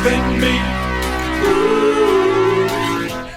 than me.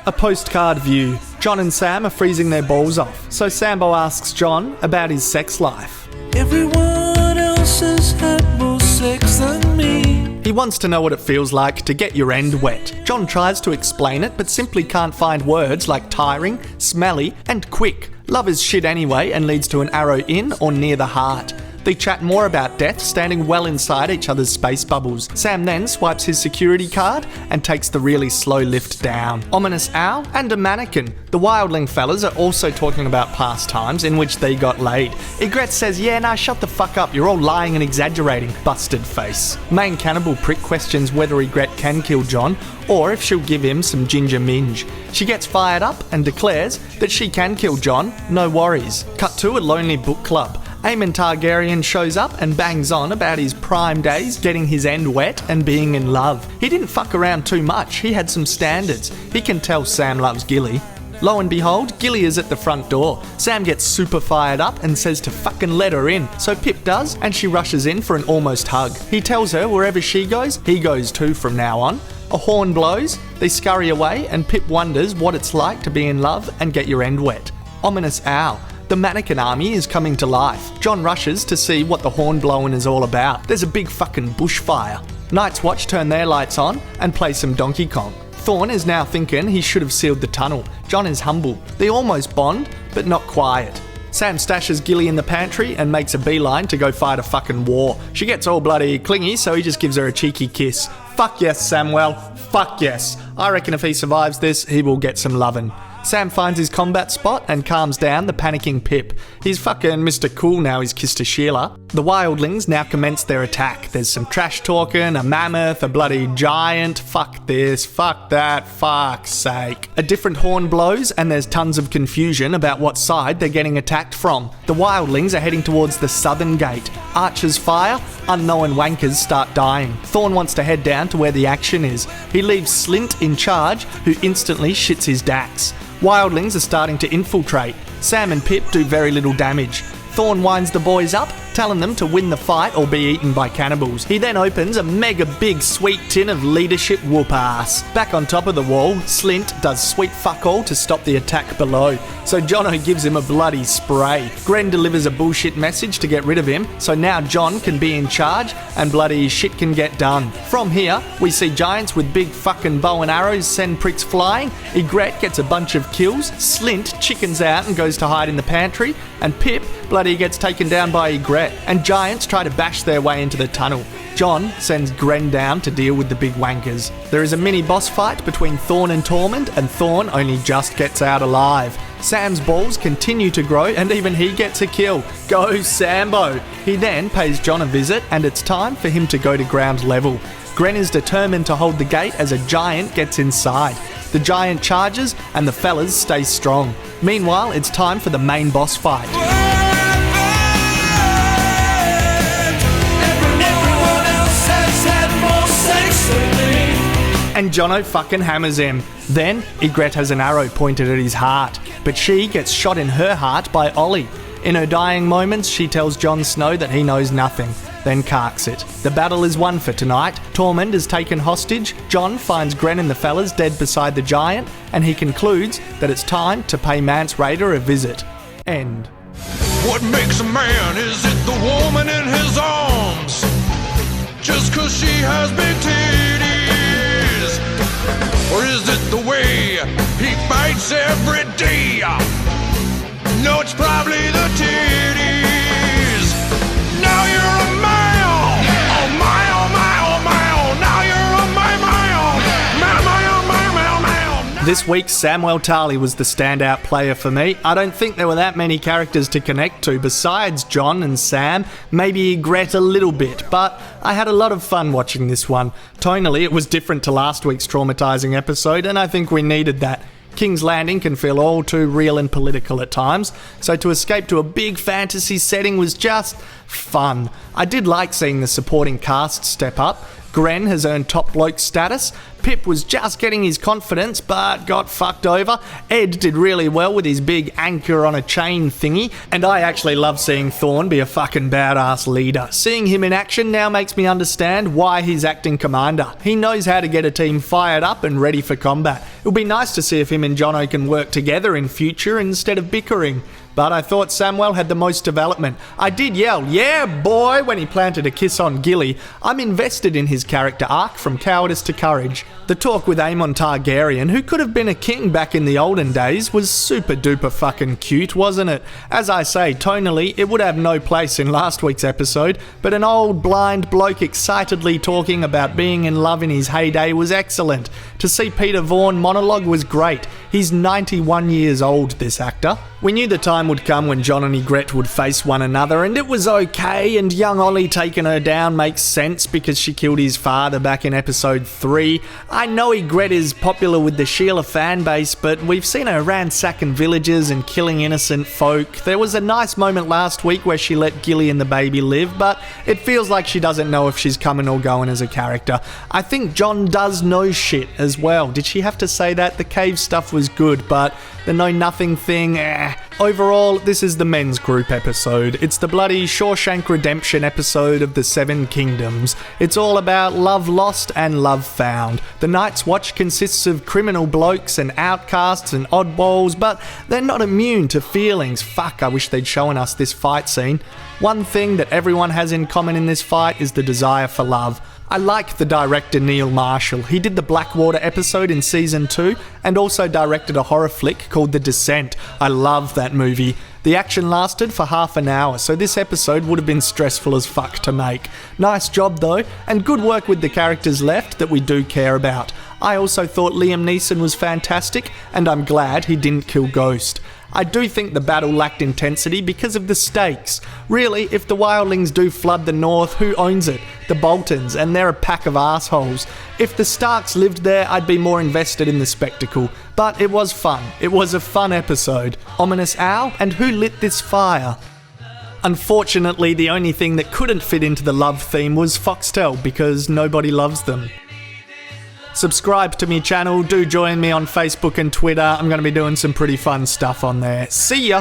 A postcard view. John and Sam are freezing their balls off, so Sambo asks John about his sex life. Everyone else has had more sex than me. He wants to know what it feels like to get your end wet. John tries to explain it, but simply can't find words like tiring, smelly, and quick. Love is shit anyway and leads to an arrow in or near the heart. They chat more about death, standing well inside each other's space bubbles. Sam then swipes his security card and takes the really slow lift down. Ominous owl and a mannequin. The Wildling fellas are also talking about past times in which they got laid. Ygritte says, yeah, nah, shut the fuck up, you're all lying and exaggerating, busted face. Main cannibal prick questions whether Ygritte can kill John or if she'll give him some ginger minge. She gets fired up and declares that she can kill John, no worries. Cut to a lonely book club. Aemon Targaryen shows up and bangs on about his prime days, getting his end wet and being in love. He didn't fuck around too much, he had some standards. He can tell Sam loves Gilly. Lo and behold, Gilly is at the front door. Sam gets super fired up and says to fucking let her in. So Pip does, and she rushes in for an almost hug. He tells her wherever she goes, he goes too from now on. A horn blows, they scurry away, and Pip wonders what it's like to be in love and get your end wet. Ominous owl. The mannequin army is coming to life. John rushes to see what the horn blowing is all about. There's a big fucking bushfire. Night's Watch turn their lights on and play some Donkey Kong. Thorne is now thinking he should have sealed the tunnel. John is humble. They almost bond, but not quiet. Sam stashes Gilly in the pantry and makes a beeline to go fight a fucking war. She gets all bloody clingy, so he just gives her a cheeky kiss. Fuck yes, Samwell. Fuck yes. I reckon if he survives this, he will get some lovin'. Sam finds his combat spot and calms down the panicking Pip. He's fucking Mr. Cool now he's kissed a Sheila. The Wildlings now commence their attack. There's some trash talking, a mammoth, a bloody giant. Fuck this, fuck that, fuck's sake. A different horn blows and there's tons of confusion about what side they're getting attacked from. The Wildlings are heading towards the southern gate. Archers fire, unknown wankers start dying. Thorne wants to head down to where the action is. He leaves Slint in charge, who instantly shits his dax. Wildlings are starting to infiltrate. Sam and Pip do very little damage. Thorne winds the boys up, telling them to win the fight or be eaten by cannibals. He then opens a mega big sweet tin of leadership whoop ass. Back on top of the wall, Slint does sweet fuck all to stop the attack below, so Jono gives him a bloody spray. Gren delivers a bullshit message to get rid of him, so now John can be in charge and bloody shit can get done. From here, we see giants with big fucking bow and arrows send pricks flying. Ygritte gets a bunch of kills, Slint chickens out and goes to hide in the pantry, and Pip bloody gets taken down by Ygritte, and giants try to bash their way into the tunnel. John sends Gren down to deal with the big wankers. There is a mini boss fight between Thorne and Tormund, and Thorne only just gets out alive. Sam's balls continue to grow and even he gets a kill. Go Sambo! He then pays John a visit and it's time for him to go to ground level. Gren is determined to hold the gate as a giant gets inside. The giant charges and the fellas stay strong. Meanwhile, it's time for the main boss fight. And Jono fucking hammers him. Then, Ygritte has an arrow pointed at his heart, but she gets shot in her heart by Ollie. In her dying moments, she tells Jon Snow that he knows nothing, then carks it. The battle is won for tonight. Tormund is taken hostage. Jon finds Gren and the fellas dead beside the giant, and he concludes that it's time to pay Mance Rayder a visit. End. What makes a man? Is it the woman in his arms? Just 'cause she has big titties? Or is it the way he fights every day? No, it's probably the titties. Now you're a mile. Oh my, oh my, oh my, oh. Now you're a my, oh. My. This week, Samwell Tarly was the standout player for me. I don't think there were that many characters to connect to besides Jon and Sam, maybe Ygritte a little bit, but I had a lot of fun watching this one. Tonally, it was different to last week's traumatising episode, and I think we needed that. King's Landing can feel all too real and political at times, so to escape to a big fantasy setting was just fun. I did like seeing the supporting cast step up. Gren has earned top bloke status, Pip was just getting his confidence but got fucked over. Ed did really well with his big anchor on a chain thingy, and I actually love seeing Thorne be a fucking badass leader. Seeing him in action now makes me understand why he's acting commander. He knows how to get a team fired up and ready for combat. It'll be nice to see if him and Jono can work together in future instead of bickering. But I thought Samwell had the most development. I did yell, "Yeah, boy," when he planted a kiss on Gilly. I'm invested in his character arc from cowardice to courage. The talk with Aemon Targaryen, who could have been a king back in the olden days, was super duper fucking cute, wasn't it? As I say, tonally, it would have no place in last week's episode, but an old blind bloke excitedly talking about being in love in his heyday was excellent. To see Peter Vaughan monologue was great. He's 91 years old, this actor. We knew the time would come when Jon and Ygritte would face one another, and it was okay, and young Ollie taking her down makes sense because she killed his father back in episode 3. I know Ygritte is popular with the Sheila fanbase, but we've seen her ransacking villages and killing innocent folk. There was a nice moment last week where she let Gilly and the baby live, but it feels like she doesn't know if she's coming or going as a character. I think Jon does know shit as well. Did she have to say that? The cave stuff was good, but the know-nothing thing, Overall, this is the men's group episode. It's the bloody Shawshank Redemption episode of the Seven Kingdoms. It's all about love lost and love found. The Night's Watch consists of criminal blokes and outcasts and oddballs, but they're not immune to feelings. Fuck, I wish they'd shown us this fight scene. One thing that everyone has in common in this fight is the desire for love. I like the director Neil Marshall. He did the Blackwater episode in season 2 and also directed a horror flick called The Descent. I love that movie. The action lasted for half an hour, so this episode would have been stressful as fuck to make. Nice job though, and good work with the characters left that we do care about. I also thought Liam Neeson was fantastic, and I'm glad he didn't kill Ghost. I do think the battle lacked intensity because of the stakes. Really, if the wildlings do flood the north, who owns it? The Boltons, and they're a pack of assholes. If the Starks lived there, I'd be more invested in the spectacle. But it was fun. It was a fun episode. Ominous Owl, and who lit this fire? Unfortunately, the only thing that couldn't fit into the love theme was Foxtel, because nobody loves them. Subscribe to my channel, do join me on Facebook and Twitter. I'm going to be doing some pretty fun stuff on there. See ya!